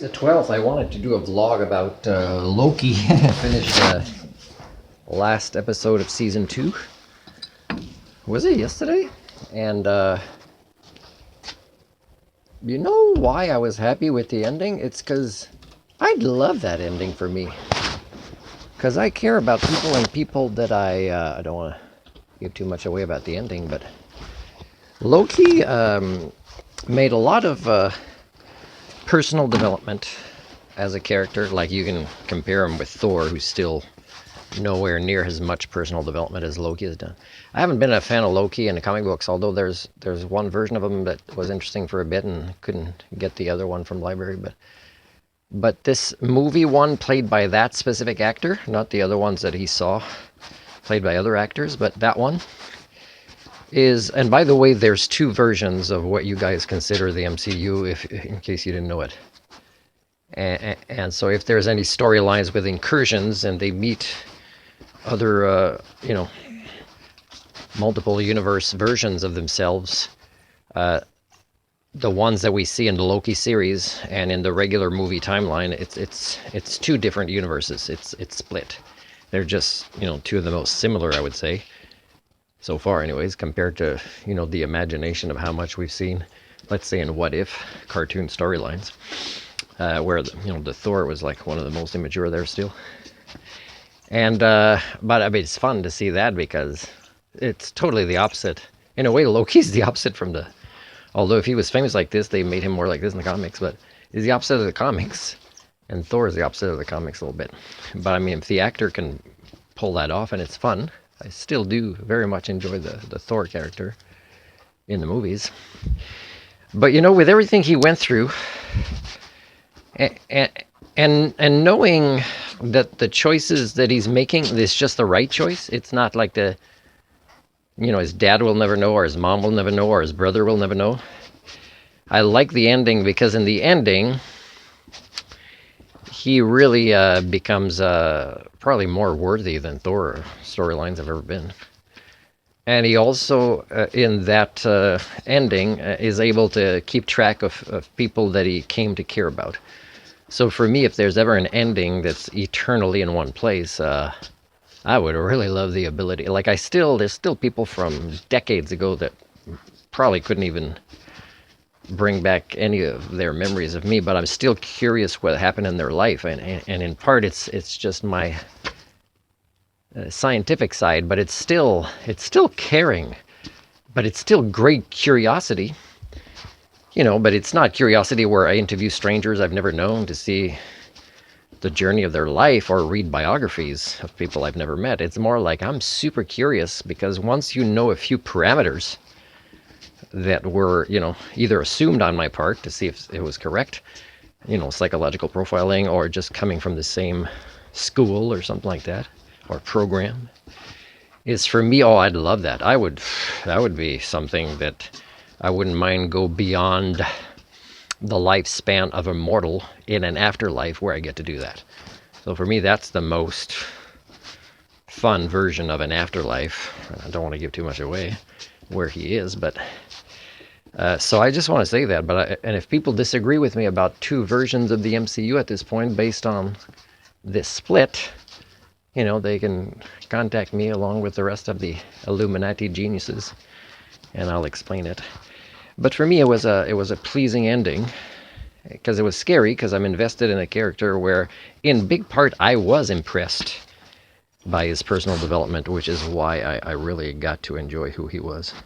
The 12th, I wanted to do a vlog about Loki. Finished the last episode of season 2. Was it yesterday? And you know why I was happy with the ending? It's because I love that ending for me. Because I care about people and people that I don't want to give too much away about the ending, but Loki made a lot of personal development as a character. Like, you can compare him with Thor, who's still nowhere near as much personal development as Loki has done. I haven't been a fan of Loki in the comic books, although there's one version of him that was interesting for a bit and couldn't get the other one from the library. But this movie one, played by that specific actor, not the other ones that he saw played by other actors, but that one is, and by the way, there's 2 versions of what you guys consider the MCU, if in case you didn't know it. And so if there's any storylines with incursions and they meet other, multiple universe versions of themselves, the ones that we see in the Loki series and in the regular movie timeline, it's 2 different universes. It's split. They're just, 2 of the most similar, I would say, so far anyways, compared to, the imagination of how much we've seen, let's say, in What If cartoon storylines, where the Thor was like one of the most immature there still. And but I mean, it's fun to see that because it's totally the opposite. In a way, Loki's the opposite from the, although if he was famous like this, they made him more like this in the comics, but he's the opposite of the comics, and Thor is the opposite of the comics a little bit. But I mean, if the actor can pull that off and it's fun, I still do very much enjoy the Thor character in the movies. But with everything he went through, and knowing that the choices that he's making is just the right choice, it's not like his dad will never know, or his mom will never know, or his brother will never know. I like the ending because in the ending, he really becomes probably more worthy than Thor storylines have ever been. And he also, in that ending, is able to keep track of people that he came to care about. So for me, if there's ever an ending that's eternally in one place, I would really love the ability. Like, there's still people from decades ago that probably couldn't even bring back any of their memories of me, but I'm still curious what happened in their life, and in part it's just my scientific side, but it's still caring, but it's still great curiosity, but it's not curiosity where I interview strangers I've never known to see the journey of their life or read biographies of people I've never met. It's more like I'm super curious because once you know a few parameters that were, either assumed on my part to see if it was correct, psychological profiling, or just coming from the same school or something like that, or program, is for me, I'd love that. That would be something that I wouldn't mind go beyond the lifespan of a mortal in an afterlife where I get to do that. So for me, that's the most fun version of an afterlife. I don't want to give too much away where he is, but so I just want to say that. And if people disagree with me about 2 versions of the MCU at this point based on this split, they can contact me along with the rest of the Illuminati geniuses, and I'll explain it. But for me, it was a pleasing ending because it was scary, because I'm invested in a character where, in big part, I was impressed by his personal development, which is why I really got to enjoy who he was.